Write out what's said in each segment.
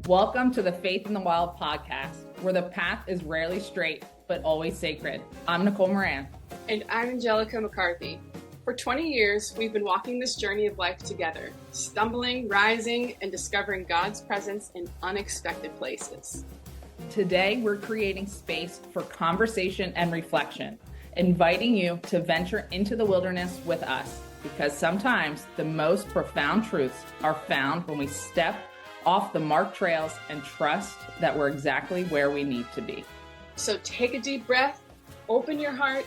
Welcome to the Faith in the Wild podcast, where the path is rarely straight, but always sacred. I'm Nicole Moran. And I'm Angelica McCarthy. For 20 years, we've been walking this journey of life together, stumbling, rising, and discovering God's presence in unexpected places. Today, we're creating space for conversation and reflection, inviting you to venture into the wilderness with us, because sometimes the most profound truths are found when we step off the marked trails and trust that we're exactly where we need to be. So take a deep breath, open your heart,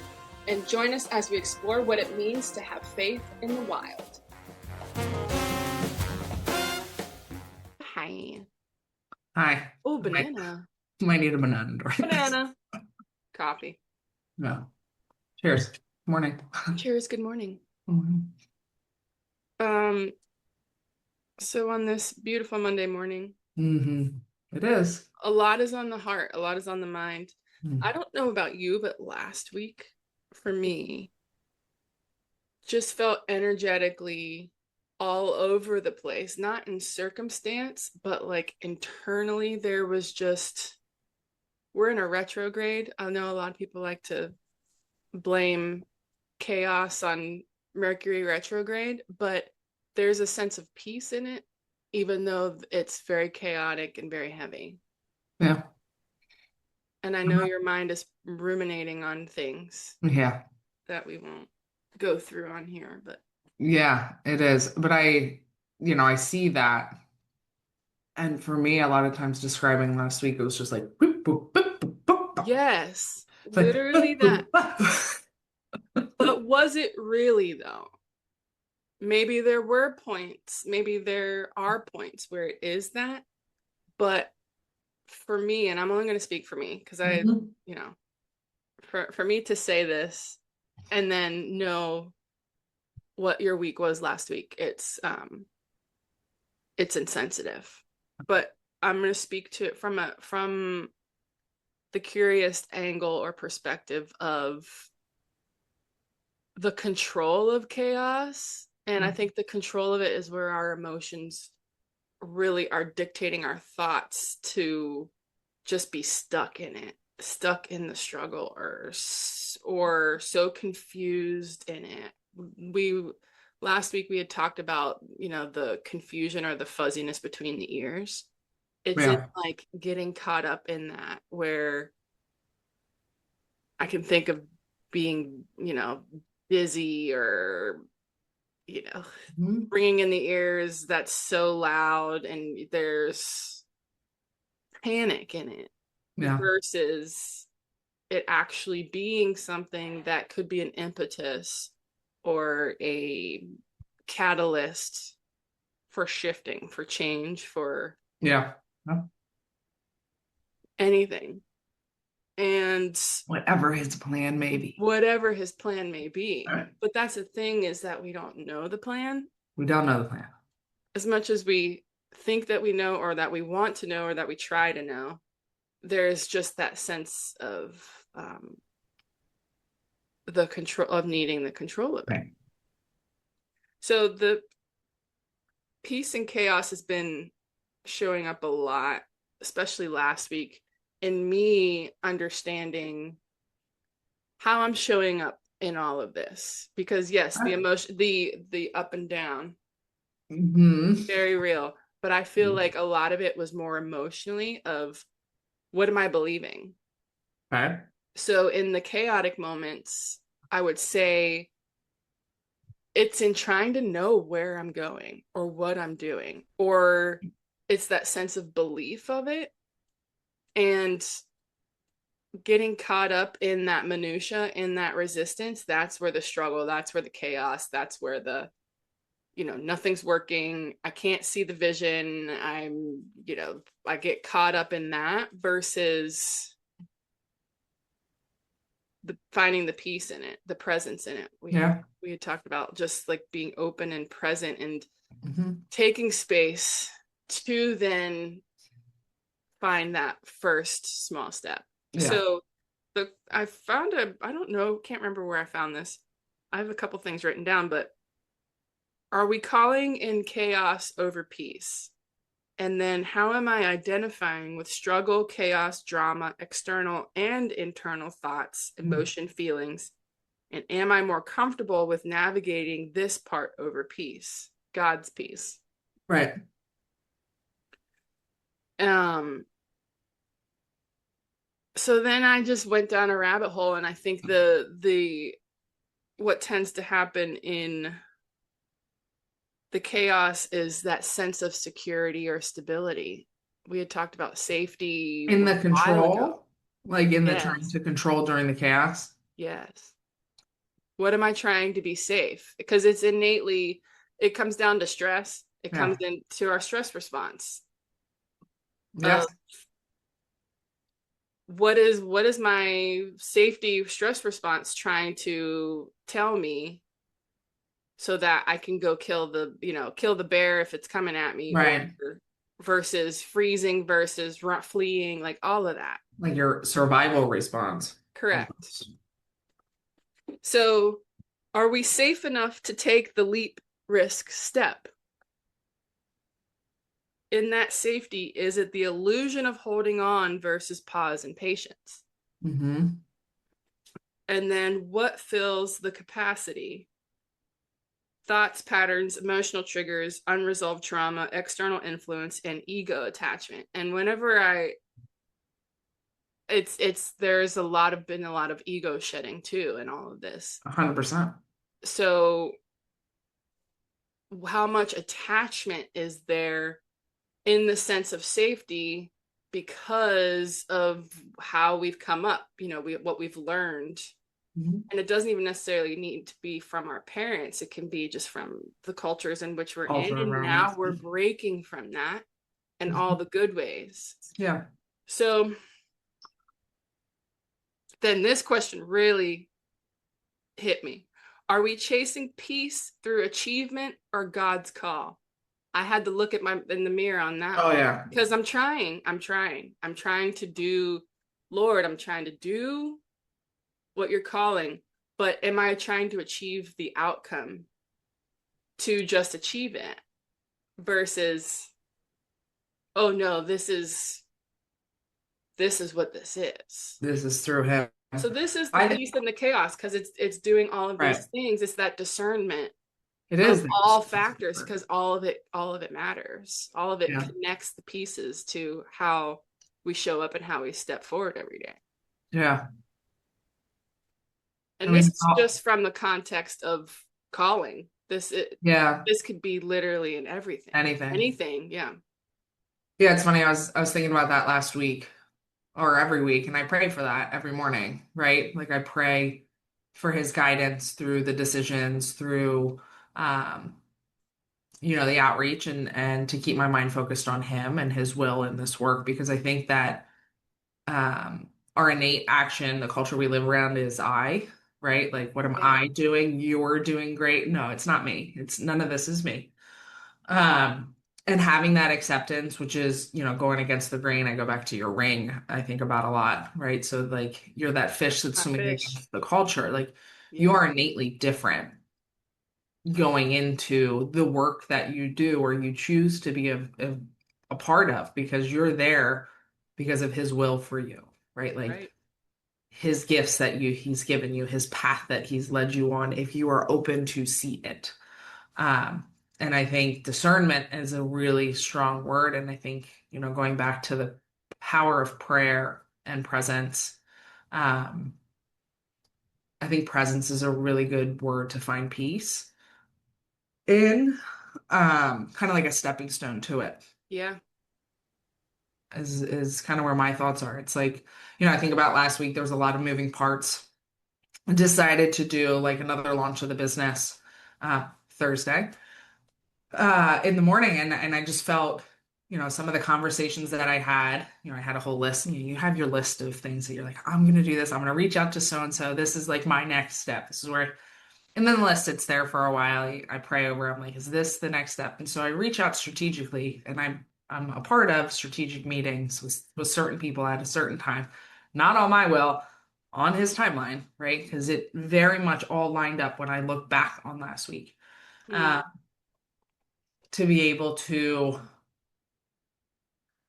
and join us as we explore what it means to have faith in the wild. Hi. Hi. Oh, banana. Might need a banana. Banana. Coffee. No. Cheers. Good morning. Cheers. Good morning. Mm-hmm. So on this beautiful Monday morning, It is. a lot is on the heart, a lot is on the mind. I don't know about you, but last week for me just felt energetically all over the place, not in circumstance, but like internally there was just, we're in a retrograde. I know a lot of people like to blame chaos on Mercury retrograde, but there's a sense of peace in it, even though it's very chaotic and very heavy. Yeah. And I know your mind is ruminating on things. Yeah. That we won't go through on here, but. Yeah, it is. But I see that. And for me, a lot of times describing last week, it was just like, boop, boop, boop, boop, boop. Yes, It's literally like, that. But was it really though? Maybe there were points, maybe there are points where it is that, but for me, and I'm only going to speak for me because for me to say this and then know what your week was last week, it's insensitive. But I'm going to speak to it from the curious angle or perspective of the control of chaos. And I think the control of it is where our emotions really are dictating our thoughts to just be stuck in it, stuck in the struggle, or so confused in it. Last week we had talked about, the confusion or the fuzziness between the ears. It's in like getting caught up in that, where I can think of being, busy or bringing in the ears that's so loud and there's panic in it, versus it actually being something that could be an impetus or a catalyst for shifting, for change, for anything. And whatever his plan may be. Right. But that's the thing, is that we don't know the plan. We don't know the plan. As much as we think that we know, or that we want to know, or that we try to know, there's just that sense of the control, of needing the control of it. Right. So the peace and chaos has been showing up a lot, especially last week, in me understanding how I'm showing up in all of this. Because yes, the emotion, the up and down, very real. But I feel like a lot of it was more emotionally of, what am I believing? Okay. So in the chaotic moments, I would say it's in trying to know where I'm going or what I'm doing, or it's that sense of belief of it. And getting caught up in that minutia, in that resistance, that's where the struggle, that's where the chaos, that's where the, nothing's working. I can't see the vision. I get caught up in that, versus finding the peace in it, the presence in it. We had talked about just like being open and present and taking space to then find that first small step. So I found can't remember where I found this. I have a couple things written down, but are we calling in chaos over peace? And then how am I identifying with struggle, chaos, drama, external and internal thoughts, emotion, feelings? And am I more comfortable with navigating this part over peace, God's peace? Right. So then I just went down a rabbit hole, and I think the what tends to happen in the chaos is that sense of security or stability. We had talked about safety In the a while ago. control, like in the trying Yes, to control during the chaos. yes. What am I trying to be safe? Because it's innately, it comes down to stress. It Yeah. comes into our stress response of Yes. what is my safety stress response trying to tell me so that I can go kill the bear if it's coming at me, or Right. versus freezing versus fleeing, like all of that. Like your survival response. Correct. Almost. So, are we safe enough to take the leap risk step? In that safety, is it the illusion of holding on versus pause and patience? Mm-hmm. And then what fills the capacity? Thoughts, patterns, emotional triggers, unresolved trauma, external influence, and ego attachment. And whenever it's there's been a lot of ego shedding too in all of this. 100%. So how much attachment is there in the sense of safety because of how we've come up, what we've learned. Mm-hmm. And it doesn't even necessarily need to be from our parents. It can be just from the cultures in which we're in. Culture And around us. now we're breaking from that in all the good ways. Yeah. So then this question really hit me. Are we chasing peace through achievement or God's call? I had to look at in the mirror on that Oh one, yeah. because I'm trying to do, Lord, I'm trying to do what you're calling, but am I trying to achieve the outcome to just achieve it versus, oh no, this is what this is. This is through him. So this is the I peace and the chaos, because it's doing all of right. these things. It's that discernment It of is all this. factors, because all of it matters. All of it Yeah. connects the pieces to how we show up and how we step forward every day. Yeah. I And this mean, is just from the context of calling. yeah, This could be literally in everything. anything. Anything, yeah. Yeah, it's funny. I was thinking about that last week or every week, and I pray for that every morning, right? Like I pray for his guidance through the decisions, through um, the outreach and to keep my mind focused on him and his will in this work because I think that our innate action, the culture we live around is I, right? Like what am Yeah. I doing? You're doing great. No, it's not me. It's none of this is me. Um, and having that acceptance, which is, going against the grain, I go back to your ring, I think about a lot, right? So like you're that fish that's A swimming fish. against the culture. Like you Yeah. are innately different going into the work that you do or you choose to be a part of because you're there because of his will for you, right? Like Right. his gifts that he's given you, his path that he's led you on, if you are open to see it. Um, and I think discernment is a really strong word. And I think, going back to the power of prayer and presence, um, I think presence is a really good word to find peace in, kind of like a stepping stone to it. Yeah. Is kind of where my thoughts are. It's like, I think about last week, there was a lot of moving parts. I decided to do like another launch of the business Thursday in the morning and I just felt some of the conversations that I had, I had a whole list and you have your list of things that you're like, I'm gonna do this, I'm gonna reach out to so and so, this is like my next step, this is where, and then the list sits there for a while. I pray over, I'm like, is this the next step? And so I reach out strategically and I'm a part of strategic meetings with certain people at a certain time, not on my will, on his timeline, right? Because it very much all lined up when I look back on last week. Mm. Uh, to be able to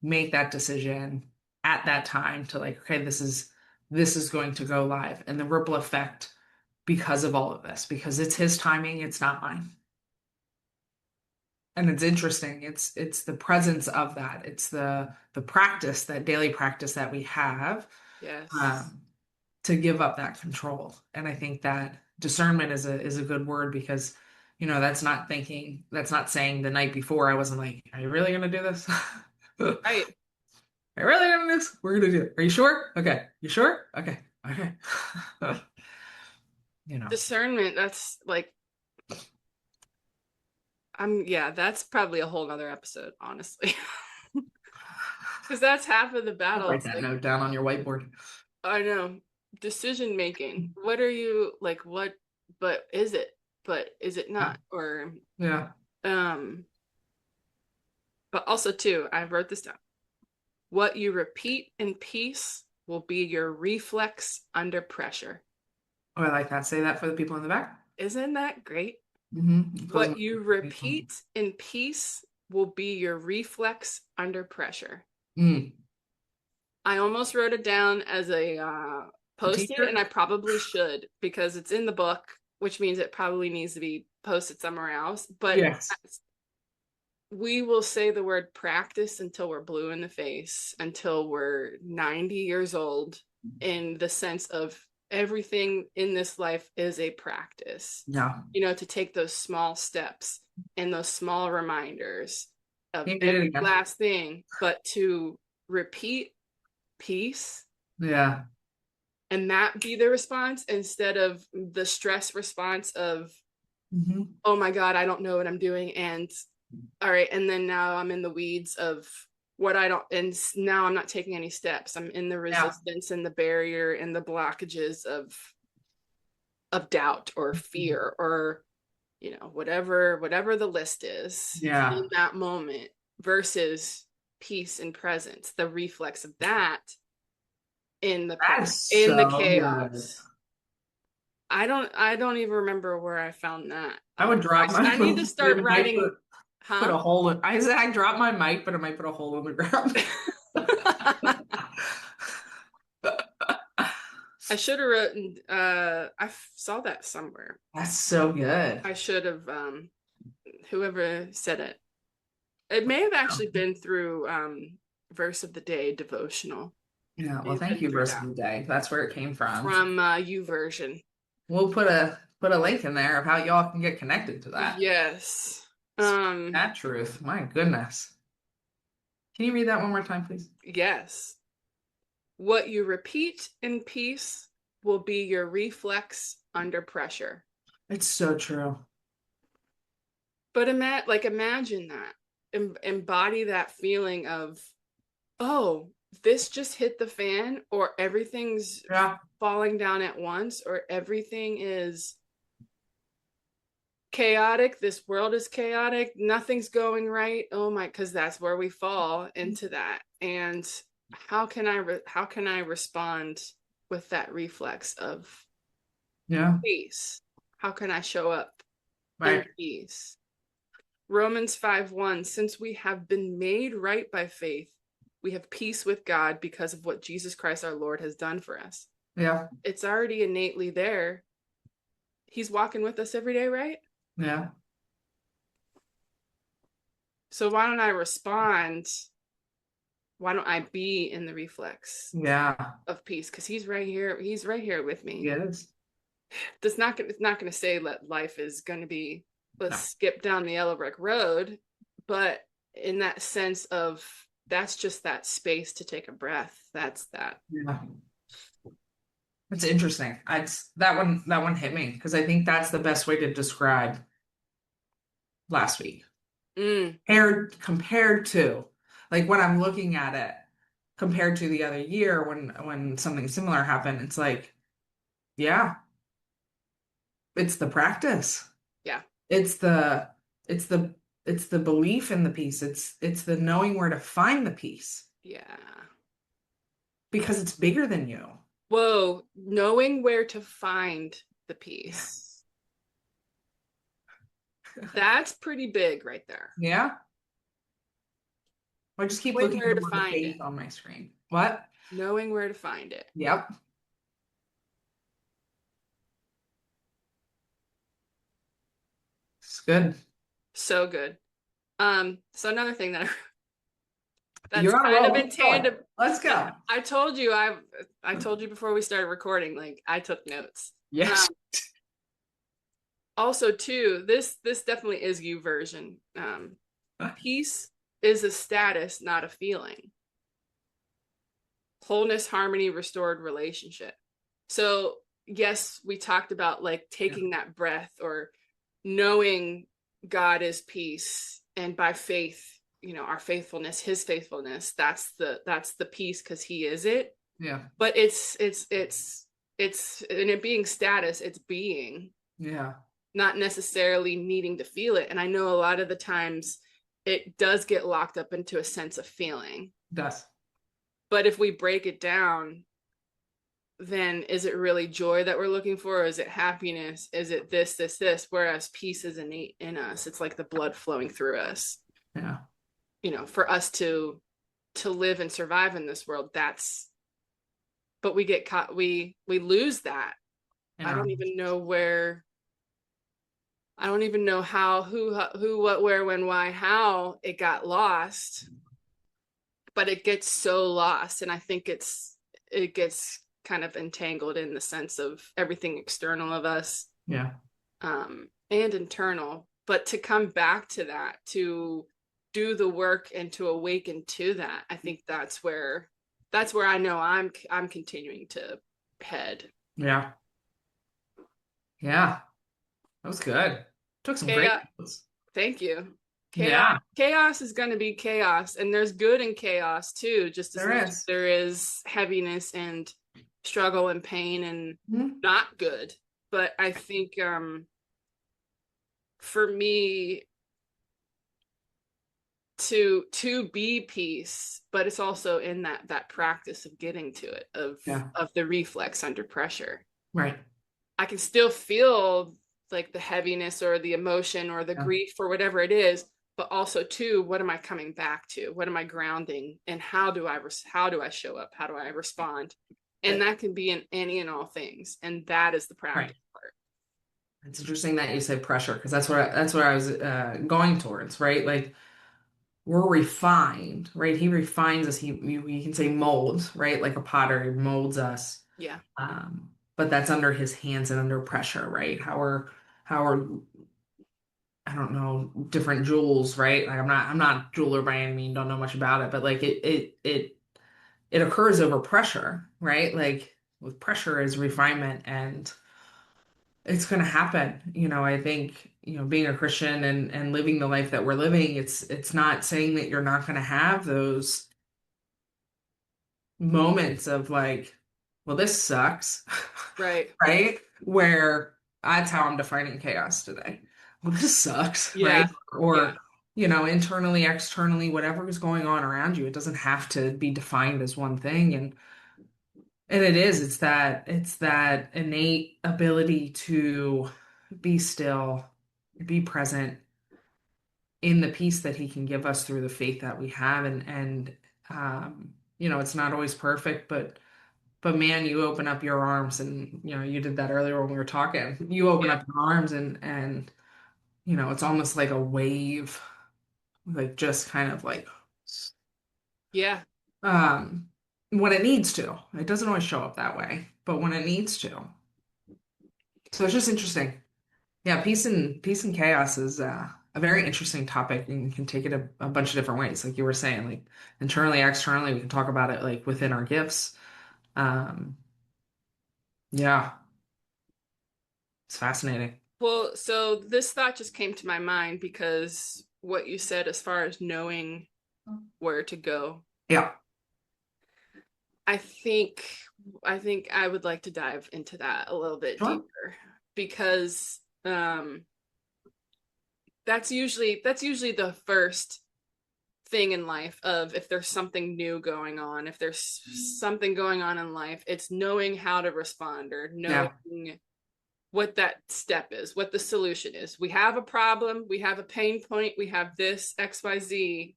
make that decision at that time to like, okay, this is going to go live, and the ripple effect because of all of this, because it's his timing, it's not mine. And it's interesting. It's the presence of that. It's the practice, that daily practice that we have, Yes. um, to give up that control. And I think that discernment is a good word because, that's not saying the night before I wasn't like, are you really gonna do this? Are Right. you really gonna do this? We're gonna do it. Are you sure? Okay. You sure? Okay. Okay. You know. Discernment, that's like yeah, that's probably a whole nother episode, honestly. Because that's half of the battle. Write It's that like, note down on your whiteboard. I know, decision making. What are you like, what, but is it? But is it Yeah. not? Or Yeah. um, but also too, I wrote this down. What you repeat in peace will be your reflex under pressure. Oh, I like that. Say that for the people in the back. Isn't that great? Close What you repeat in peace will be your reflex under pressure. Mm. I almost wrote it down as a A post-it, and t-shirt? I probably should because it's in the book, which means it probably needs to be posted somewhere else. But Yes. we will say the word practice until we're blue in the face, until we're 90 years old, in the sense of everything in this life is a practice. No. To take those small steps and those small reminders of Can you read it every again? last thing, but to repeat peace Yeah. and that be the response instead of the stress response of, Hmm. oh my God, I don't know what I'm doing. And all right. And then now I'm in the weeds of what I don't, and now I'm not taking any steps. I'm in the Yeah. resistance and the barrier and the blockages of doubt or fear or, whatever the list is in Yeah. that moment versus peace and presence, the reflex of that That's in the so good. chaos. I don't even remember where I found that. I would drop my I need to phone, but start it might writing, put huh? a hole in. I said I dropped my mic, but it might put a hole in the ground. I should have written I saw that somewhere. That's so good. I should have whoever said it. It may have actually been through verse of the day devotional. Yeah. May Well, have thank been you, through verse of that the day. That's where it came from. from U version. We'll put a link in there of how y'all can get connected to that. Yes. That truth. My goodness. Can you read that one more time, please? Yes. What you repeat in peace will be your reflex under pressure. It's so true. But imagine that. Embody that feeling of, oh, this just hit the fan, or everything's Yeah. falling down at once, or everything is chaotic. This world is chaotic. Nothing's going right. Oh my, because that's where we fall into that. And how can I respond with that reflex of Yeah. peace? How can I show up in Right. peace? Romans 5:1, since we have been made right by faith, we have peace with God because of what Jesus Christ our Lord has done for us. Yeah. It's already innately there. He's walking with us every day, right? Yeah. So why don't I respond? Why don't I be in the reflex Yeah. of peace? Because he's right here. He's right here with me. Yes. It's not gonna say that life is gonna be, let's No. skip down the yellow brick road, but in that sense of that's just that space to take a breath. That's that. Yeah. It's interesting. That one hit me because I think that's the best way to describe last week. Mm, Compared to like when I'm looking at it compared to the other year when something similar happened, it's like, yeah, it's the practice. yeah. It's the it's the it's the belief in the peace. It's the knowing where to find the peace Yeah. because it's bigger than you. Whoa, knowing where to find the peace. That's pretty big right there. Yeah. I just keep Knowing looking where at to the word find it. faith on my screen. What? Knowing where to find it. Yep. It's good. So good. So another thing that's You're on a kind roll. of in Keep going. tandem. Let's go. I told you before we started recording, like I took notes. Yes. Also too, this definitely is you version. Peace is a status, not a feeling. Wholeness, harmony, restored relationship. So yes, we talked about like taking that breath or knowing God is peace, and by faith, our faithfulness, his faithfulness, that's the peace because he is it. Yeah. But it's and it being status, it's being, Yeah. not necessarily needing to feel it. And I know a lot of the times it does get locked up into a sense of feeling. It does. But if we break it down, then is it really joy that we're looking for? Or is it happiness? Is it this? Whereas peace is innate in us. It's like the blood flowing through us. Yeah. For us to live and survive in this world, but we get caught, we lose that. I don't even know how, who, what, where, when, why, how it got lost, but it gets so lost. And I think it gets kind of entangled in the sense of everything external of us. Yeah. And internal, but to come back to that, to do the work and to awaken to that, I think that's where I know I'm continuing to head. Yeah. Yeah. That was good. Took some great notes. Thank you. Yeah. Chaos is going to be chaos, and there's good in chaos too, just as much as there is heaviness and struggle and pain and not good. But I think for me, to be peace, but it's also in that practice of getting to it, of the reflex under pressure. Right. I can still feel like the heaviness or the emotion or the grief or whatever it is, but also too, what am I coming back to? What am I grounding? And how do I show up? How do I respond? And that can be in any and all things. And that is the practice part. It's interesting that you said pressure, because that's what I was going towards, right? Like, we're refined, right? He refines us. He can say molds, right? Like a potter molds us. Yeah. But that's under his hands and under pressure, right? How are I don't know, different jewels, right? Like I'm not a jeweler by any means, don't know much about it, but like it occurs over pressure, right? Like with pressure is refinement, and it's going to happen. I think, being a Christian and living the life that we're living, it's not saying that you're not going to have those moments of like, well, this sucks. Right. Right? Where that's how I'm defining chaos today. Well, this sucks, Yeah. right? Or, internally, externally, whatever is going on around you, it doesn't have to be defined as one thing. And it's that innate ability to be still, be present in the peace that he can give us through the faith that we have. It's not always perfect, but man, you open up your arms, and you did that earlier when we were talking. You open up your arms, and it's almost like a wave, like just kind of like when it needs to. It doesn't always show up that way, but when it needs to. So it's just interesting. Yeah, peace and chaos is a very interesting topic, and you can take it a bunch of different ways. Like you were saying, like internally, externally, we can talk about it like within our gifts. Yeah, it's fascinating. Well, so this thought just came to my mind because what you said as far as knowing where to go. Yeah. I think I would like to dive into that a little bit deeper, because that's usually the first thing in life of, if there's something new going on, if there's something going on in life, it's knowing how to respond, or knowing what that step is, what the solution is. We have a problem, we have a pain point, we have this XYZ.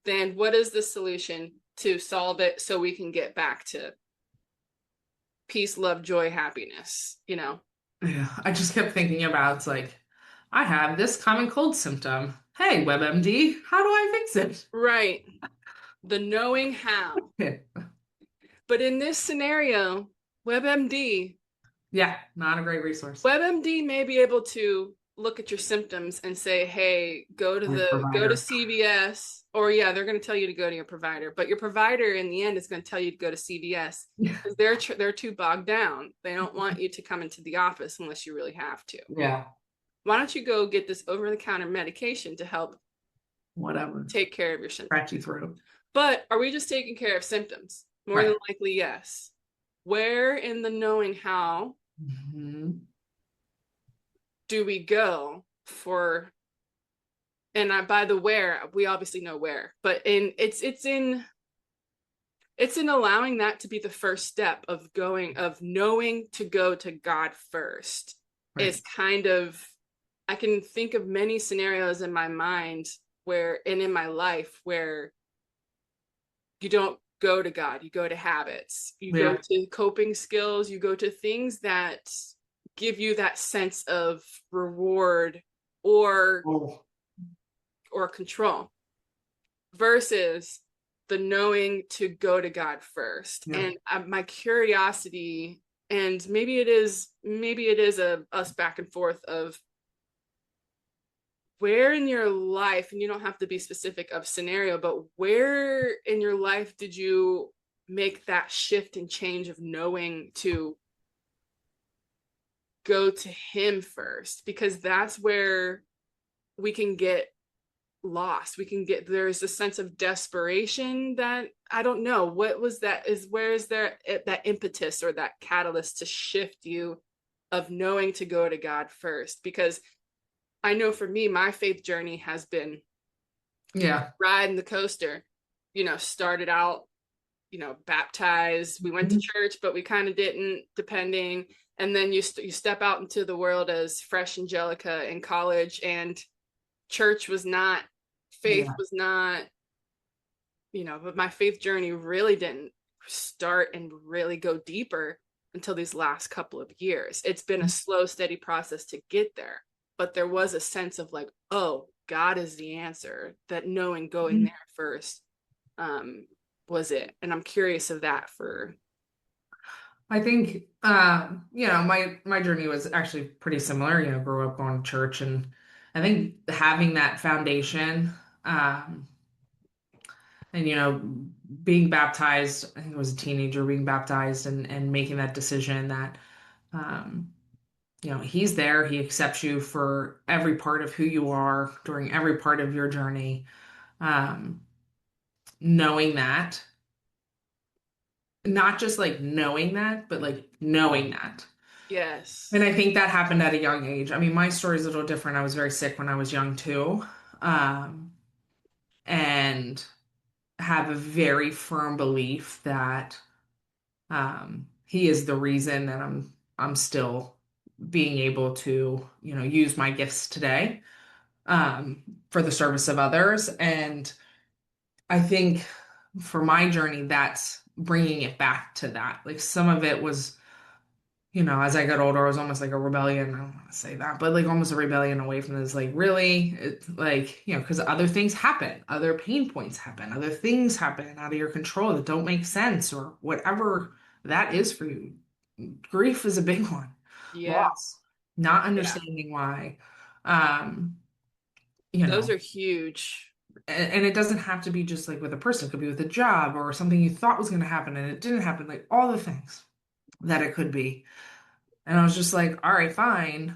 then what is the solution to solve it so we can get back to peace, love, joy, happiness, you know? Yeah, I just kept thinking about it's like, I have this common cold symptom. Hey, WebMD, how do I fix it? Right. The knowing how. But in this scenario, WebMD, Yeah, not a great resource. WebMD may be able to look at your symptoms and say, "Hey, go to Provider. CVS," or yeah, they're going to tell you to go to your provider. But your provider, in the end, is going to tell you to go to CVS because they're too bogged down. They don't want you to come into the office unless you really have to. Yeah, Why don't you go get this over-the-counter medication to help whatever. take care of your symptoms? Scratchy throat. But are we just taking care of symptoms? More than likely, yes. Where in the knowing how do we go for, and by the where, we obviously know where, but it's in allowing that to be the first step of knowing to go to God first. Is kind of, I can think of many scenarios in my mind where, and in my life, where you don't go to God, you go to habits, you go to coping skills, you go to things that give you that sense of reward or control, versus the knowing to go to God first. And my curiosity, and maybe it is a us back and forth of where in your life, and you don't have to be specific of scenario, but where in your life did you make that shift and change of knowing to go to him first? Because that's where we can get lost. There's a sense of desperation that, I don't know, what was that, where is there that impetus or that catalyst to shift you of knowing to go to God first? Because I know for me, my faith journey has been riding the coaster. Started out, baptized. We went to church, but we kind of didn't, depending. And then you step out into the world as fresh Angelica in college, and church was not, faith was not, but my faith journey really didn't start and really go deeper until these last couple of years. It's been a slow, steady process to get there. But there was a sense of like, oh, God is the answer, that knowing going there first was it. And I'm curious of that for. I think, my journey was actually pretty similar. Grew up going to church, and I think having that foundation, and, being baptized, I think I was a teenager being baptized and making that decision that, he's there. He accepts you for every part of who you are during every part of your journey. Knowing that, not just like knowing that, but like knowing that. Yes. And I think that happened at a young age. I mean, my story is a little different. I was very sick when I was young too. And have a very firm belief that he is the reason that I'm still being able to, use my gifts today for the service of others. And I think for my journey, that's bringing it back to that. Like some of it was, as I got older, it was almost like a rebellion. I don't want to say that, but like almost a rebellion away from this. Like, really, it's like, because other things happen, other pain points happen, other things happen out of your control that don't make sense, or whatever that is for you. Grief is a big one. Loss, not understanding why. Those are huge. And it doesn't have to be just like with a person. It could be with a job or something you thought was going to happen and it didn't happen. Like all the things that it could be. And I was just like, all right, fine.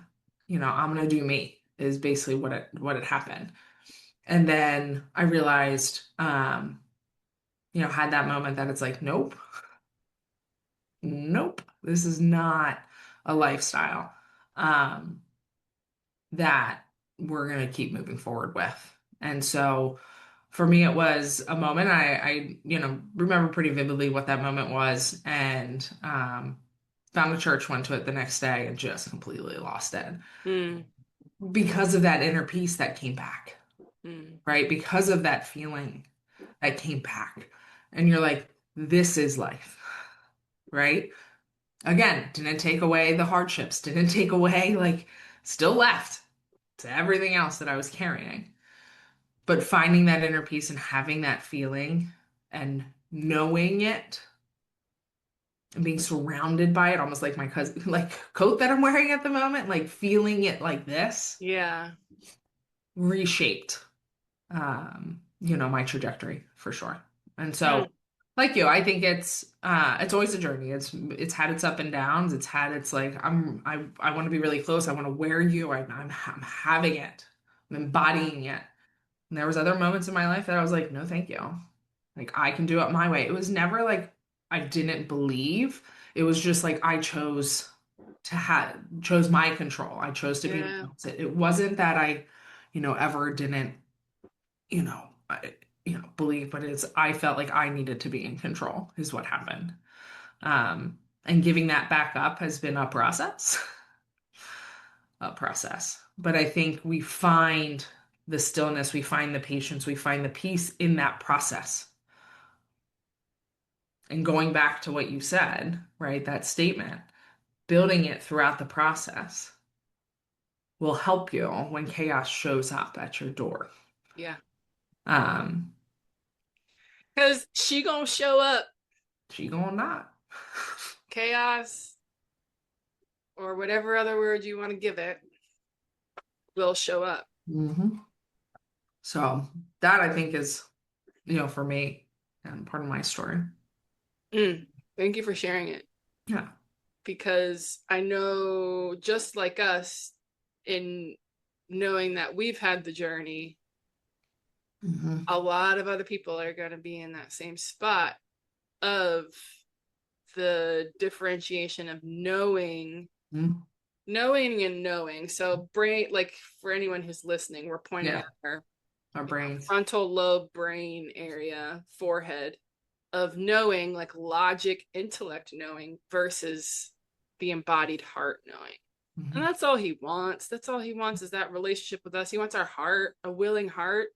I'm going to do me is basically what had happened. And then I realized, had that moment that it's like, nope, this is not a lifestyle that we're going to keep moving forward with. And so for me, it was a moment. I remember pretty vividly what that moment was, and found a church, went to it the next day, and just completely lost it because of that inner peace that came back, right? Because of that feeling. that came back. And you're like, this is life, right? Again, didn't take away the hardships, didn't take away, like, still left to everything else that I was carrying. But finding that inner peace and having that feeling and knowing it and being surrounded by it, almost like my cousin, like coat that I'm wearing at the moment, like feeling it like this, Yeah. reshaped, my trajectory for sure. And so, Mm. like you, I think it's always a journey. It's had its up and downs. It's had its like I want to be really close. I want to wear you. I'm having it. I'm embodying it. And there was other moments in my life that I was like, no, thank you. Like I can do it my way. It was never like I didn't believe. It was just like I chose my control. I chose to be the Yeah. opposite. It wasn't that I, ever didn't, believe, but I felt like I needed to be in control is what happened. And giving that back up has been a process. A process. But I think we find the stillness, we find the patience, we find the peace in that process. And going back to what you said, right, that statement, building it throughout the process will help you when chaos shows up at your door. Yeah. Um, Because she gonna show up. she gonna not. Chaos, or whatever other word you want to give it, will show up. hmm So that I think is, for me, and part of my story. Thank you for sharing it. Yeah. Because I know, just like us, in knowing that we've had the journey, a lot of other people are going to be in that same spot of the differentiation of knowing and knowing. So brain, like for anyone who's listening, we're pointing at our brains. frontal lobe brain area, forehead, of knowing, like logic, intellect knowing, versus the embodied heart knowing. And that's all he wants. That's all he wants, is that relationship with us. He wants our heart, a willing heart.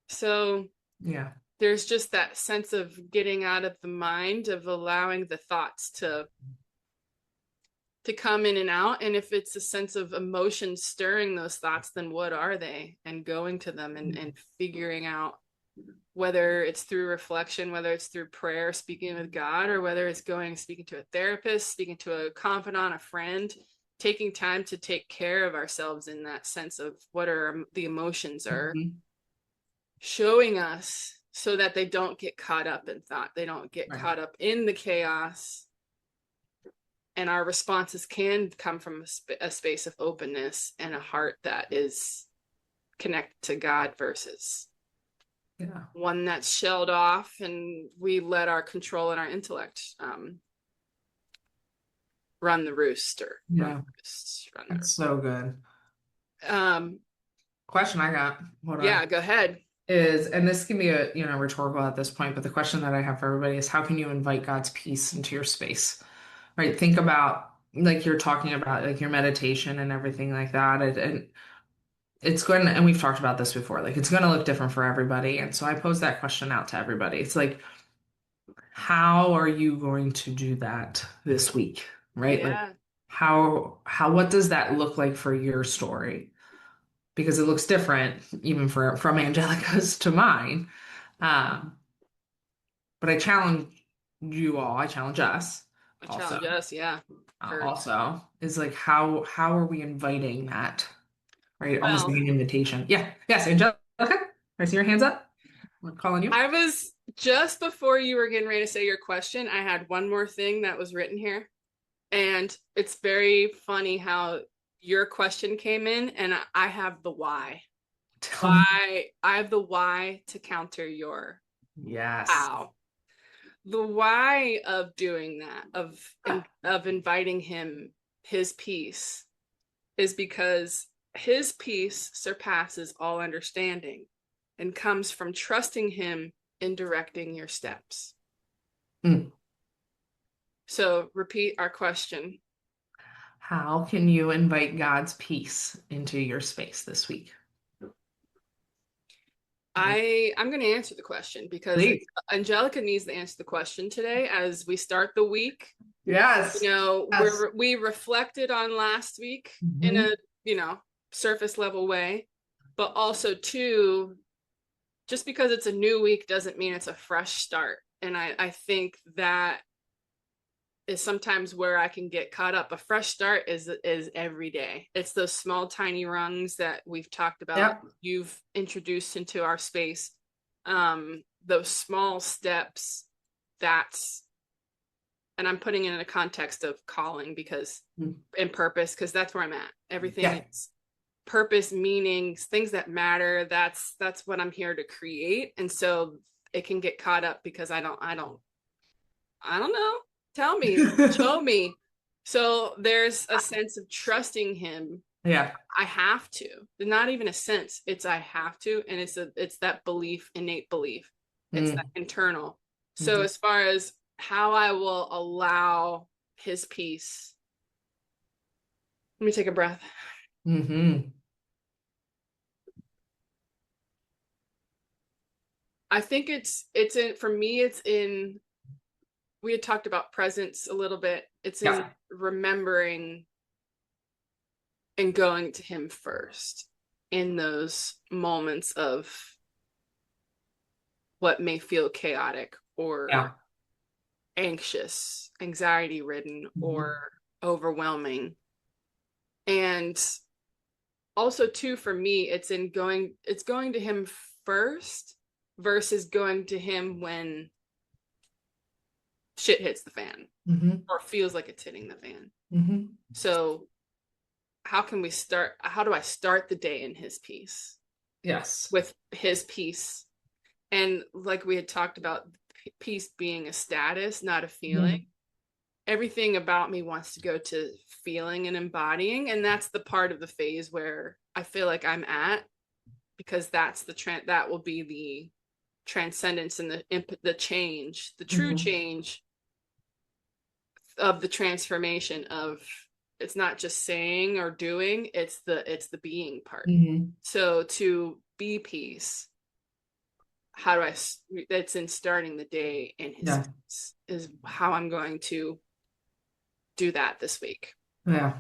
So Yeah. there's just that sense of getting out of the mind, of allowing the thoughts to come in and out. And if it's a sense of emotion stirring those thoughts, then what are they? And going to them and figuring out, whether it's through reflection, whether it's through prayer, speaking with God, or whether it's speaking to a therapist, speaking to a confidant, a friend, taking time to take care of ourselves in that sense of what are the emotions are showing us, so that they don't get caught up in thought. They don't get caught up in the chaos. And our responses can come from a space of openness and a heart that is connected to God, versus one that's shelled off, and we let our control and our intellect run the roost, or That's so good. Question I got. Go ahead. Is, and this can be a rhetorical at this point, but the question that I have for everybody is, how can you invite God's peace into your space? Right? Think about, like you're talking about, like your meditation and everything like that, and it's going to, and we've talked about this before, like it's going to look different for everybody. And so I pose that question out to everybody. It's like, how are you going to do that this week? Right? Like what does that look like for your story? Because it looks different even from Angelica's to mine. But I challenge you all, I challenge us also. Also, is like, how are we inviting that? Right? Almost like an invitation. Yeah. Yes, Angelica. I see your hands up. I'm calling you. I was, just before you were getting ready to say your question, I had one more thing that was written here. And it's very funny how your question came in, and I have the why. I have the why to counter your how. The why of doing that, of inviting him, his peace, is because his peace surpasses all understanding and comes from trusting him in directing your steps. So repeat our question. How can you invite God's peace into your space this week? I'm going to answer the question because Please. Angelica needs to answer the question today as we start the week. Yes. You know, Yes. we reflected on last week in Mhm. a, you know, surface level way, but also too, just because it's a new week doesn't mean it's a fresh start. And I think that is sometimes where I can get caught up. A fresh start is every day. It's those small tiny rungs that we've talked about. Yep. You've introduced into our space. Those small steps. That's, and I'm putting it in a context of calling because and purpose, because that's where I'm at. Everything is purpose, meanings, things that matter. That's what I'm here to create. And so it can get caught up because I don't know. Tell me, show me. So there's a sense of trusting him. Yeah. I have to. Not even a sense. It's I have to, and it's that belief, innate belief. It's that internal. So as far as how I will allow his peace, let me take a breath. Mm-hmm. I think it's in, for me, it's in, we had talked about presence a little bit. It's in remembering and going to him first in those moments of what may feel chaotic or anxious, anxiety ridden, or overwhelming. And also too, for me, it's going to him first versus going to him when shit hits the fan or feels like it's hitting the fan. So how do I start the day in his peace? Yes. With his peace. And like we had talked about, peace being a status, not a feeling. Everything about me wants to go to feeling and embodying. And that's the part of the phase where I feel like I'm at, because that's that will be the transcendence and the change, the true change of the transformation of, it's not just saying or doing, it's the being part. So to be peace, how do I, it's in starting the day in his peace is how I'm going to do that this week. Yeah.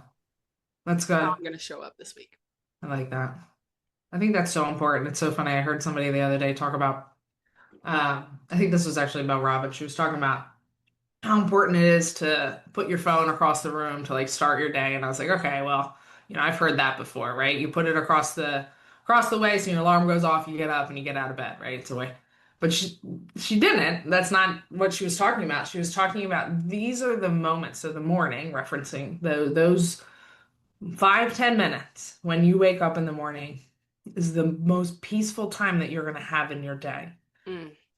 That's good. How I'm going to show up this week. I like that. I think that's so important. It's so funny. I heard somebody the other day talk about, I think this was actually about Robin. She was talking about how important it is to put your phone across the room to like start your day. And I was like, okay, well, I've heard that before, right? You put it across the way, so your alarm goes off, you get up and you get out of bed, right? It's a way. But she didn't. That's not what she was talking about. She was talking about these are the moments of the morning, referencing those 5-10 minutes when you wake up in the morning is the most peaceful time that you're going to have in your day.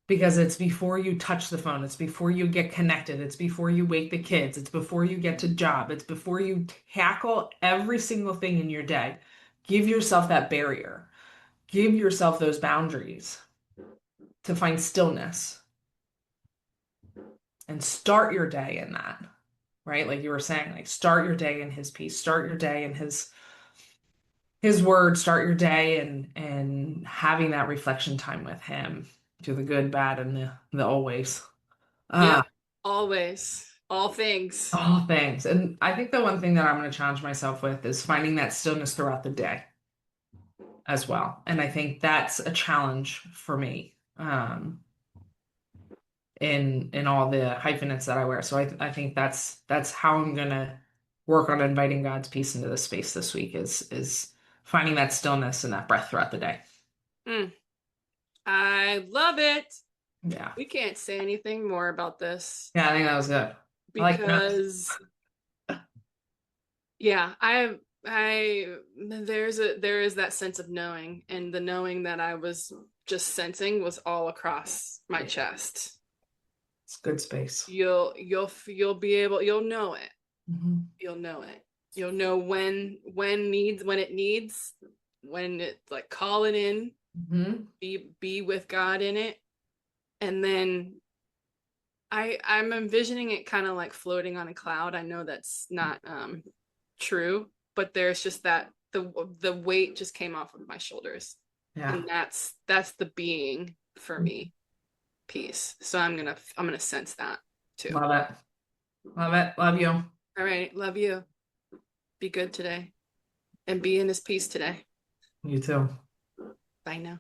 Because it's before you touch the phone, it's before you get connected, it's before you wake the kids, it's before you get to job, it's before you tackle every single thing in your day. Give yourself that barrier. Give yourself those boundaries to find stillness and start your day in that, right? Like you were saying, like start your day in his peace, start your day in his word, start your day and having that reflection time with him through the good, bad, and the always. Yeah, always. All things. All things. And I think the one thing that I'm going to challenge myself with is finding that stillness throughout the day as well. And I think that's a challenge for me in all the hyphenates that I wear. So I think that's how I'm going to work on inviting God's peace into the space this week is finding that stillness and that breath throughout the day. I love it. Yeah. We can't say anything more about this. Yeah, I think that was good. Because yeah, there is that sense of knowing, and the knowing that I was just sensing was all across my chest. It's good space. You'll be able, you'll know it. You'll know it. You'll know when it needs, when it like call it in, be with God in it. And then I'm envisioning it kind of like floating on a cloud. I know that's not true, but there's just that the weight just came off of my shoulders. Yeah. And that's the being for me piece. So I'm gonna sense that too. Love it. Love it. Love you. All right, love you. Be good today and be in his peace today. You too. Bye now.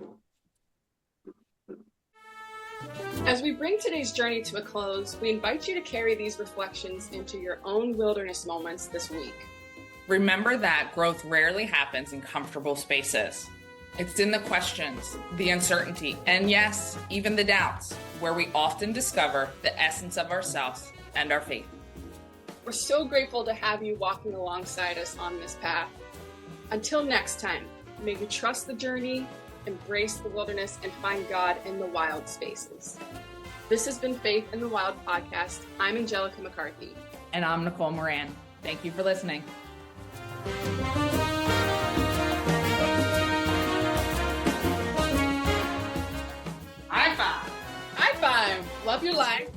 As we bring today's journey to a close, we invite you to carry these reflections into your own wilderness moments this week. Remember that growth rarely happens in comfortable spaces. It's in the questions, the uncertainty, and yes, even the doubts, where we often discover the essence of ourselves and our faith. We're so grateful to have you walking alongside us on this path. Until next time, may we trust the journey, embrace the wilderness, and find God in the wild spaces. This has been Faith in the Wild podcast. I'm Angelica McCarthy. And I'm Nicole Moran. Thank you for listening. High five. High five. Love your life.